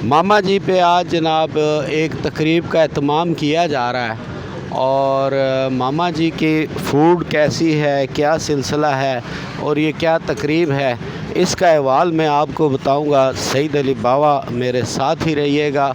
मामा जी पे आज जनाब एक तकरीब का एहतमाम किया जा रहा है और मामा जी की फ़ूड कैसी है, क्या सिलसिला है और ये क्या तकरीब है, इसका अहवाल मैं आपको बताऊंगा। सईद अली बावा मेरे साथ ही रहिएगा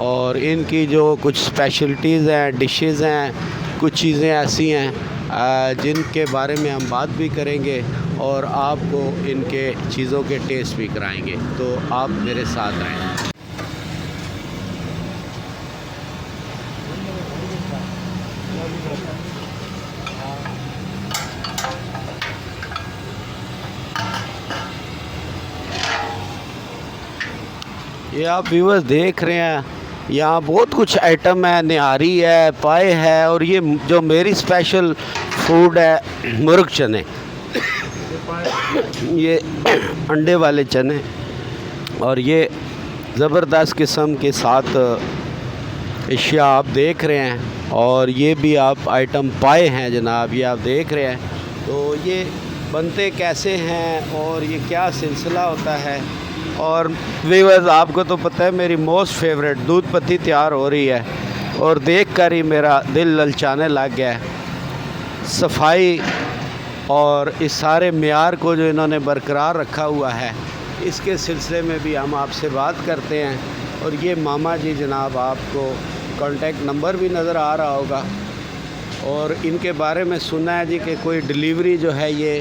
और इनकी जो कुछ स्पेशलिटीज़ हैं, डिशेज़ हैं, कुछ चीज़ें ऐसी हैं जिनके बारे में हम बात भी करेंगे और आपको इनके चीज़ों के टेस्ट भी कराएंगे। तो आप मेरे साथ रहें। ये आप व्यूअर्स देख रहे हैं, यहाँ बहुत कुछ आइटम है, निहारी है, पाए है और ये जो मेरी स्पेशल फूड है मुर्ग चने, ये अंडे वाले चने और ये ज़बरदस्त किस्म के साथ अशिया आप देख रहे हैं। और ये भी आप आइटम पाए हैं जनाब, ये आप देख रहे हैं। तो ये बनते कैसे हैं और ये क्या सिलसिला होता है। और व्यूअर्स आपको तो पता है मेरी मोस्ट फेवरेट दूध पत्ती तैयार हो रही है और देख कर ही मेरा दिल ललचाने लग गया है। सफाई और इस सारे मेयार को जो इन्होंने बरकरार रखा हुआ है, इसके सिलसिले में भी हम आपसे बात करते हैं। और ये मामा जी जनाब, आपको कॉन्टेक्ट नंबर भी नज़र आ रहा होगा और इनके बारे में सुना है जी कि कोई डिलीवरी जो है ये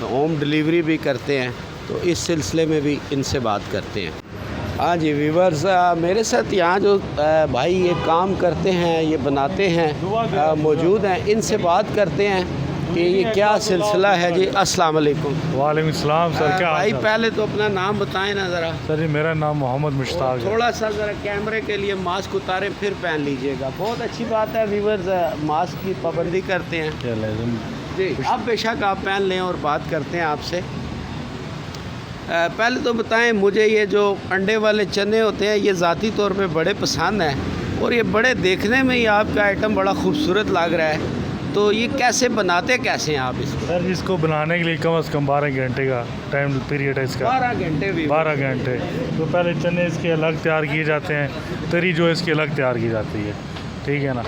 होम डिलीवरी भी करते हैं। तो इस सिलसिले में भी इनसे बात करते हैं। हाँ जी व्यूअर्स, मेरे साथ यहाँ जो भाई ये काम करते हैं, ये बनाते हैं, मौजूद हैं। इनसे बात करते हैं कि ये क्या सिलसिला है जी। अस्सलाम वालेकुम। वालेकुम सलाम सर, क्या भाई पहले तो अपना नाम बताएं ना ज़रा। सर जी मेरा नाम मोहम्मद मुश्ताक है। थोड़ा सा ज़रा कैमरे के लिए मास्क उतारें फिर पहन लीजिएगा। बहुत अच्छी बात है व्यूअर्स, मास्क की पाबंदी करते हैं जी। अब बेशक आप पहन लें और बात करते हैं आपसे। पहले तो बताएं मुझे, ये जो अंडे वाले चने होते हैं ये ज़ाती तौर पे बड़े पसंद हैं और ये बड़े देखने में ही आपका आइटम बड़ा खूबसूरत लग रहा है। तो ये कैसे बनाते कैसे हैं आप इसको? सर इसको बनाने के लिए कम से कम 12 घंटे का टाइम पीरियड है इसका। 12 घंटे भी? 12 घंटे। तो पहले चने इसके अलग तैयार किए जाते हैं, तरी जो इसकी अलग तैयार की जाती है, ठीक है ना।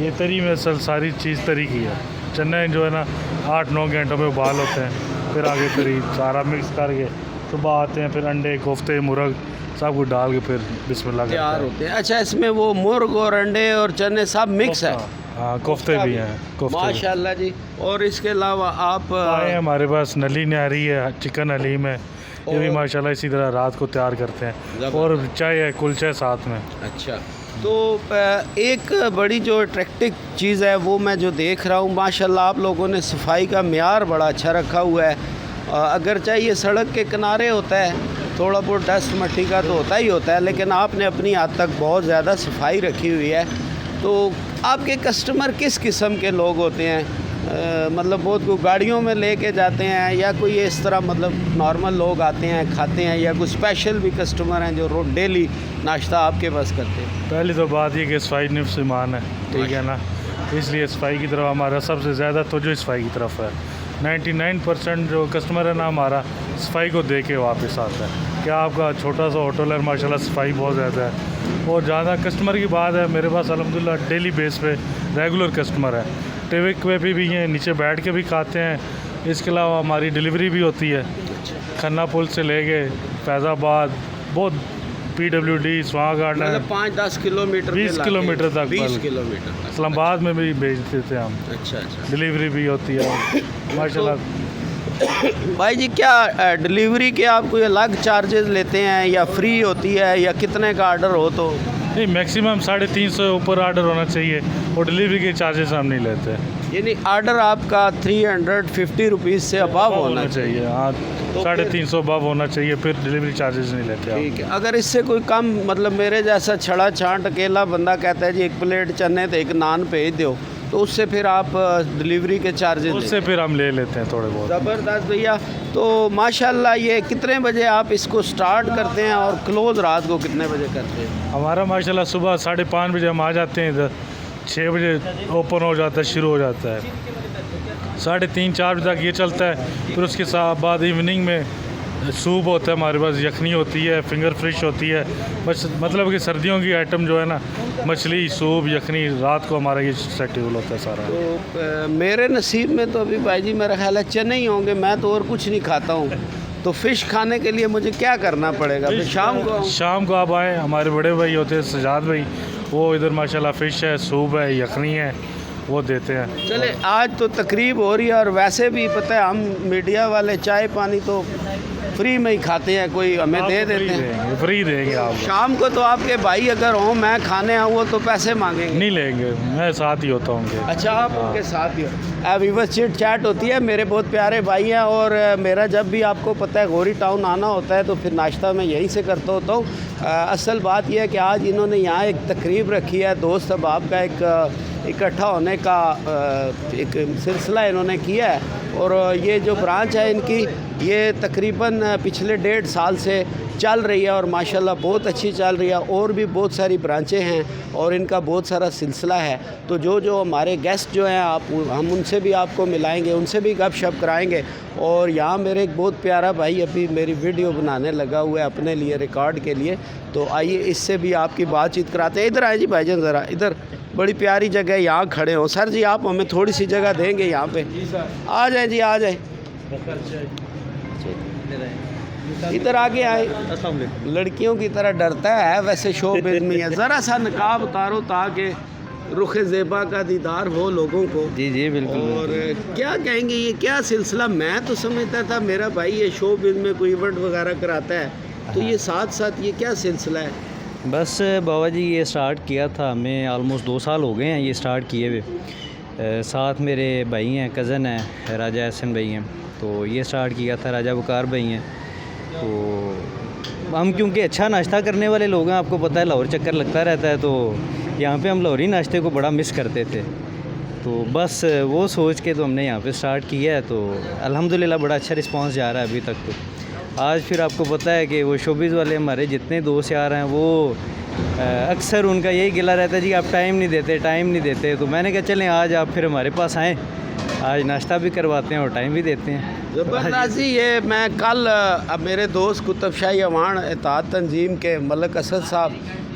ये तरी में असल सारी चीज़ तरी की है। चने जो है ना 8-9 घंटों में उबाल होते हैं, फिर आगे तरी सारा मिक्स करके सुबह आते हैं, फिर अंडे, कोफ्ते, मुर्ग सब कुछ डाल के फिर बिस्मिल्लाह तैयार होते हैं। अच्छा, इसमें वो मुर्ग और अंडे और चने सब मिक्स है? हाँ, कोफ्ते भी हैं, कोफ्ते माशाल्लाह जी। और इसके अलावा आप आए हमारे पास नली न्यारी है, चिकन हलीम है, ये भी माशाल्लाह इसी तरह रात को तैयार करते हैं। और चाय है, कुलचा साथ में। अच्छा, तो एक बड़ी जो अट्रैक्टिव चीज़ है वो मैं जो देख रहा हूँ, माशाल्लाह आप लोगों ने सफाई का मेयार बड़ा अच्छा रखा हुआ है। अगर चाहिए सड़क के किनारे होता है, थोड़ा बहुत डस्ट मट्टी का तो होता ही होता है, लेकिन आपने अपनी हद तक बहुत ज़्यादा सफाई रखी हुई है। तो आपके कस्टमर किस किस्म के लोग होते हैं? मतलब बहुत को गाड़ियों में लेके जाते हैं या कोई इस तरह मतलब नॉर्मल लोग आते हैं खाते हैं, या कोई स्पेशल भी कस्टमर हैं जो रोज़ डेली नाश्ता आपके पास करते हैं? पहली तो बात ये कि सफाई निफ्स ईमान है, ठीक है ना, इसलिए सफाई की तरफ हमारा सबसे ज़्यादा तवज्जो सफाई की तरफ है। 99% जो कस्टमर है ना हमारा सफाई को दे के वापस आता है। क्या आपका छोटा सा होटल है, माशाल्लाह सफाई बहुत ज़्यादा है। और ज़्यादा कस्टमर की बात है, मेरे पास अल्हम्दुलिल्लाह डेली बेस पे रेगुलर कस्टमर है। टेविक पे भी हैं, नीचे बैठ के भी खाते हैं। इसके अलावा हमारी डिलीवरी भी होती है, खन्ना पुल से ले गए फैज़ाबाद, बहुत PWD, स्वां गार्डन, मतलब 5-10 किलोमीटर 20 किलोमीटर तक, 20 किलोमीटर तक इस्लामाबाद में भी भेज देते हैं हम। अच्छा अच्छा, डिलीवरी भी होती है माशाल्लाह। भाई जी क्या डिलीवरी के आप कोई अलग चार्जेस लेते हैं या फ्री होती है, या कितने का आर्डर हो तो? नहीं, मैक्सिमम 350 ऊपर आर्डर होना चाहिए और डिलीवरी के चार्जेस हम नहीं लेते। यानी आर्डर आपका 350 रुपीज़ से अबव होना चाहिए? हाँ, तो 350 अबव होना चाहिए, फिर डिलीवरी चार्जेस नहीं लेते। ठीक है। अगर इससे कोई कम, मतलब मेरे जैसा छड़ा छांट अकेला बंदा कहता है जी 1 प्लेट चने तो 1 नान भेज दो, तो उससे फिर आप डिलीवरी के चार्जेस? उससे फिर हम ले लेते हैं थोड़े बहुत। ज़बरदस्त भैया। तो माशाल्लाह, ये कितने बजे आप इसको स्टार्ट करते हैं और क्लोज़ रात को कितने बजे करते हैं? हमारा माशाल्लाह सुबह 5:30 बजे हम आ जाते हैं इधर, 6 बजे ओपन हो जाता है, शुरू हो जाता है। 3:30-4 बजे तक ये चलता है। फिर उसके साथ बाद इवनिंग में सूप होता है हमारे पास, यखनी होती है, फिंगर फिश होती है। बस मतलब कि सर्दियों की आइटम जो है ना, मछली, सूप, यखनी, रात को हमारा ये शेड्यूल होता है सारा। तो मेरे नसीब में तो अभी भाई जी मेरा ख्याल है चने ही होंगे, मैं तो और कुछ नहीं खाता हूँ। तो फ़िश खाने के लिए मुझे क्या करना पड़ेगा? फिर शाम को आप आए, हमारे बड़े भाई होते हैं सजाद भाई, वो इधर माशाल्लाह फ़िश है, सूप है, यखनी है, वो देते हैं। चले, आज तो तकरीब हो रही है और वैसे भी पता है हम मीडिया वाले चाय पानी तो फ्री में ही खाते हैं, कोई हमें दे देते हैं, फ्री देंगे आप। शाम को तो आपके भाई अगर हो, मैं खाने आऊँ तो पैसे मांगेंगे? नहीं लेंगे, मैं साथ ही होता हूँ। अच्छा, आप उनके साथ ही हो। अब वीवर चिट चैट होती है, मेरे बहुत प्यारे भाई हैं और मेरा जब भी आपको पता है गौरी टाउन आना होता है तो फिर नाश्ता मैं यहीं से करता होता हूँ। असल बात यह है कि आज इन्होंने यहाँ एक तकरीब रखी है, दोस्त अहबाब का एक इकट्ठा होने का एक सिलसिला इन्होंने किया है। और ये जो ब्रांच है इनकी, ये तकरीबन पिछले 1.5 साल से चल रही है और माशाल्लाह बहुत अच्छी चल रही है। और भी बहुत सारी ब्रांचें हैं और इनका बहुत सारा सिलसिला है। तो जो हमारे गेस्ट जो हैं हम उनसे भी आपको मिलाएंगे, उनसे भी गपशप कराएंगे। और यहाँ मेरे एक बहुत प्यारा भाई अभी मेरी वीडियो बनाने लगा हुआ है अपने लिए, रिकॉर्ड के लिए। तो आइए इससे भी आपकी बातचीत कराते हैं। इधर आए जी भाईजान, ज़रा इधर, बड़ी प्यारी जगह है, यहाँ खड़े हो। सर जी आप हमें थोड़ी सी जगह देंगे यहाँ पे? आ जाए जी, आ जाए, इधर आगे आए। लड़कियों की तरह डरता है वैसे, शोबिज़ में है। ज़रा सा नकाब उतारो ताकि रुख ज़ेबा का दीदार हो लोगों को। जी जी बिल्कुल। और क्या कहेंगे, ये क्या सिलसिला? मैं तो समझता था मेरा भाई ये शोबिज़ में कोई इवेंट वगैरह कराता है, तो ये साथ साथ ये क्या सिलसिला है? बस बाबा जी ये स्टार्ट किया था, हमें ऑलमोस्ट 2 साल हो गए हैं ये स्टार्ट किए हुए। साथ मेरे भाई हैं, कज़न हैं, राजा हसन भाई हैं, तो ये स्टार्ट किया था। राजा वकार भाई हैं। तो हम क्योंकि अच्छा नाश्ता करने वाले लोग हैं, आपको पता है लाहौर चक्कर लगता रहता है, तो यहाँ पे हम लाहौरी नाश्ते को बड़ा मिस करते थे। तो बस वो सोच के तो हमने यहाँ पे स्टार्ट किया है। तो अल्हम्दुलिल्लाह बड़ा अच्छा रिस्पांस जा रहा है अभी तक। तो आज फिर आपको पता है कि वो शोबिज़ वाले हमारे जितने दोस्त यार हैं, वो अक्सर उनका यही गिला रहता है जी आप टाइम नहीं देते। तो मैंने कहा चलें आज आप फिर हमारे पास आएँ, आज नाश्ता भी करवाते हैं और टाइम भी देते हैं। ज़बरदस्त। ये मैं कल अब मेरे दोस्त कुतुब शाही अवान इत्तेहाद तंजीम के मलक असद साहब,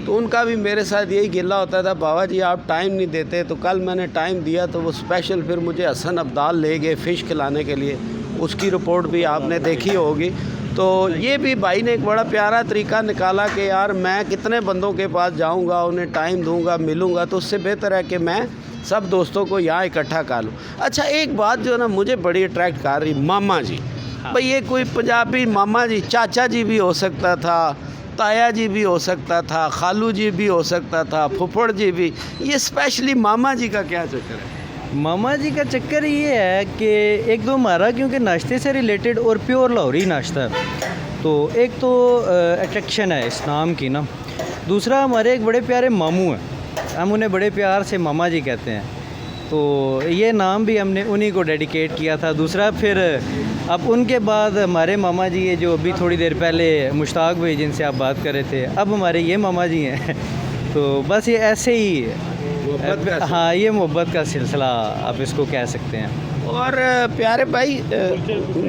तो उनका भी मेरे साथ यही गिला होता था, बाबा जी आप टाइम नहीं देते। तो कल मैंने टाइम दिया तो वो स्पेशल फिर मुझे हसन अब्दाल ले गए फ़िश खिलाने के लिए, उसकी रिपोर्ट भी आपने देखी होगी। तो ये भी भाई ने एक बड़ा प्यारा तरीका निकाला कि यार मैं कितने बंदों के पास जाऊंगा, उन्हें टाइम दूंगा, मिलूंगा, तो उससे बेहतर है कि मैं सब दोस्तों को यहाँ इकट्ठा कर लूँ। अच्छा, एक बात जो है ना मुझे बड़ी अट्रैक्ट कर रही, मामा जी। भाई ये कोई पंजाबी मामा जी, चाचा जी भी हो सकता था, ताया जी भी हो सकता था, खालू जी भी हो सकता था, फुफड़ जी भी, ये स्पेशली मामा जी का क्या चक्कर है? मामा जी का चक्कर ये है कि एक तो हमारा क्योंकि नाश्ते से रिलेटेड और प्योर लाहौरी नाश्ता है, तो एक तो अट्रैक्शन है इस नाम की ना। दूसरा हमारे एक बड़े प्यारे मामू हैं, हम उन्हें बड़े प्यार से मामा जी कहते हैं, तो ये नाम भी हमने उन्हीं को डेडिकेट किया था। दूसरा फिर अब उनके बाद हमारे मामा जी ये जो अभी थोड़ी देर पहले मुश्ताक भाई जिनसे आप बात कर रहे थे, अब हमारे ये मामा जी हैं। तो बस ये ऐसे ही हाँ, ये मोहब्बत का सिलसिला आप इसको कह सकते हैं। और प्यारे भाई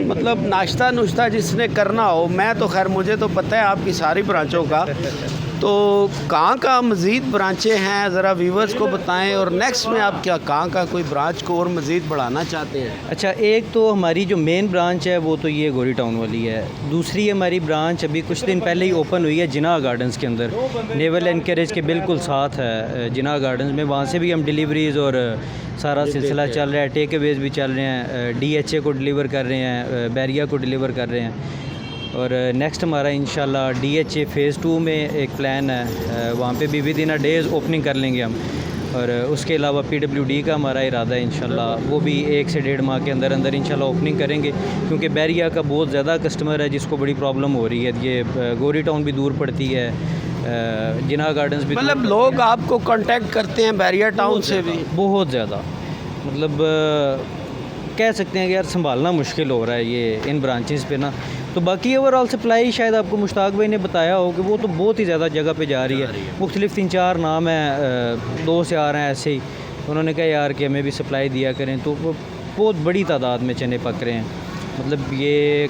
मतलब नाश्ता नुश्ता जिसने करना हो, मैं तो खैर मुझे तो पता है आपकी सारी ब्रांचों का, तो कहाँ मज़ीद ब्रांचें हैं ज़रा व्यूवर्स को बताएं। और नेक्स्ट में आप क्या कहाँ का कोई ब्रांच को और मज़ीद बढ़ाना चाहते हैं? अच्छा, एक तो हमारी जो मेन ब्रांच है वो तो ये गौरी टाउन वाली है। दूसरी हमारी ब्रांच अभी कुछ दिन पहले ही ओपन हुई है जिना गार्डन्स के अंदर, नेवल एनकरेज के बिल्कुल साथ है जिना गार्डन्स में। वहाँ से भी हम डिलीवरीज़ और सारा सिलसिला चल रहा है, टेक अवेज भी चल रहे हैं, DHA को डिलीवर कर रहे हैं, बैरिया को डिलीवर कर रहे हैं। और नेक्स्ट हमारा इंशाल्लाह DHA फ़ेज़ 2 में एक प्लान है, वहाँ पे भी with in a days opening कर लेंगे हम। और उसके अलावा PWD का हमारा इरादा है इंशाल्लाह, वो भी 1 से 1.5 माह के अंदर अंदर इंशाल्लाह ओपनिंग करेंगे, क्योंकि बैरिया का बहुत ज़्यादा कस्टमर है जिसको बड़ी प्रॉब्लम हो रही है। ये गौरी टाउन भी दूर पड़ती है, जिना गार्डन्स भी, मतलब लोग आपको कांटेक्ट करते हैं बैरिया टाउन से भी? बहुत ज़्यादा, मतलब कह सकते हैं कि यार संभालना मुश्किल हो रहा है ये इन ब्रांचेस पे ना। तो बाकी ओवरऑल सप्लाई शायद आपको मुश्ताक भाई ने बताया हो कि वो तो बहुत ही ज़्यादा जगह पे जा रही है। मुख्तलिफ 3-4 नाम हैं, 2 से आ रहे हैं ऐसे ही। उन्होंने कहा यार कि हमें भी सप्लाई दिया करें, तो वो बहुत बड़ी तादाद में चने पक रहे हैं। मतलब ये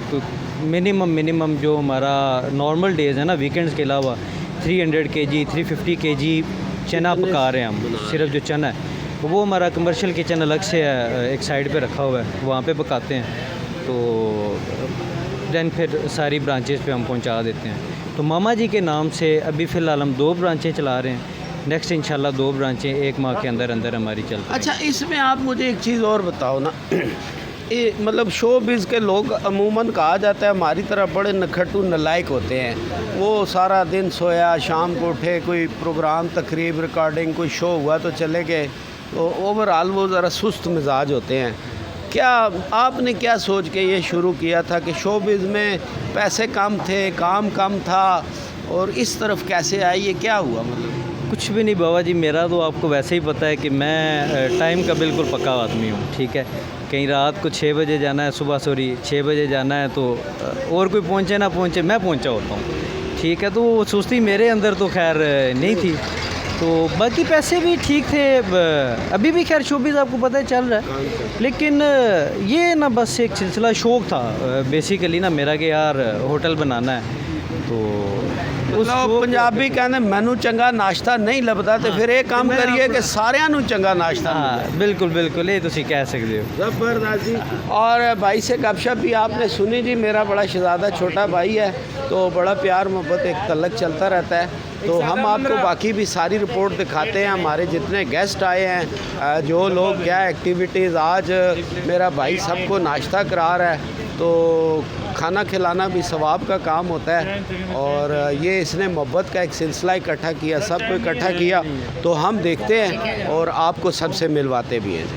मिनिमम जो हमारा नॉर्मल डेज़ है ना, वीकेंड्स के अलावा 300 kg 350 kg चना पका रहे हैं हम। सिर्फ जो चना है वो हमारा कमर्शियल किचन अलग से है, एक साइड पे रखा हुआ है, वहाँ पे पकाते हैं। तो दैन फिर सारी ब्रांचेस पे हम पहुँचा देते हैं। तो मामा जी के नाम से अभी फ़िलहाल हम 2 ब्रांचें चला रहे हैं। नेक्स्ट इंशाल्लाह 2 ब्रांचें 1 माह के अंदर अंदर हमारी चल रही हैं। अच्छा, इसमें आप मुझे एक चीज़ और बताओ ना, ये मतलब शो बिज़ के लोग अमूमन कहा जाता है हमारी तरह बड़े नखट्टू नलायक होते हैं। वो सारा दिन सोया, शाम को उठे, कोई प्रोग्राम, तकरीब, रिकॉर्डिंग, कोई शो हुआ तो चले गए, तो ओवरऑल वो ज़रा सुस्त मिजाज होते हैं। क्या आपने क्या सोच के ये शुरू किया था कि शो बिज़ में पैसे कम थे, काम कम था, और इस तरफ कैसे आई, ये क्या हुआ? मतलब कुछ भी नहीं बाबा जी, मेरा तो आपको वैसे ही पता है कि मैं टाइम का बिल्कुल पक्का आदमी हूँ, ठीक है। कहीं रात को 6 बजे जाना है, सुबह 6 बजे जाना है, तो और कोई पहुँचे ना पहुँचे, मैं पहुँचा होता हूँ, ठीक है। तो वो सुस्ती मेरे अंदर तो खैर नहीं थी। तो बाकी पैसे भी ठीक थे, अभी भी खैर शोबिज़ आपको पता है चल रहा है। लेकिन ये ना बस एक सिलसिला शौक़ था बेसिकली ना मेरा कि यार होटल बनाना है। तो मतलब पंजाबी कहने मैनू चंगा नाश्ता नहीं लभदा, तो फिर एक काम करिए कि सारिਆਂ ਨੂੰ चंगा नाश्ता। हाँ बिल्कुल ये तुसी कह सकते हो। ज़बरदस्त जी। और भाई से गपशप भी आपने सुनी जी, मेरा बड़ा शहज़ादा छोटा भाई है, तो बड़ा प्यार मोहब्बत एक तलक चलता रहता है। तो हम आपको बाकी भी सारी रिपोर्ट दिखाते हैं, हमारे जितने गेस्ट आए हैं, जो लोग क्या एक्टिविटीज़, आज मेरा भाई सबको नाश्ता करा रहा है, तो खाना खिलाना भी सवाब का काम होता है। और ये इसने मोहब्बत का एक सिलसिला इकट्ठा किया, सबको इकट्ठा किया, तो हम देखते हैं और आपको सबसे मिलवाते भी हैं।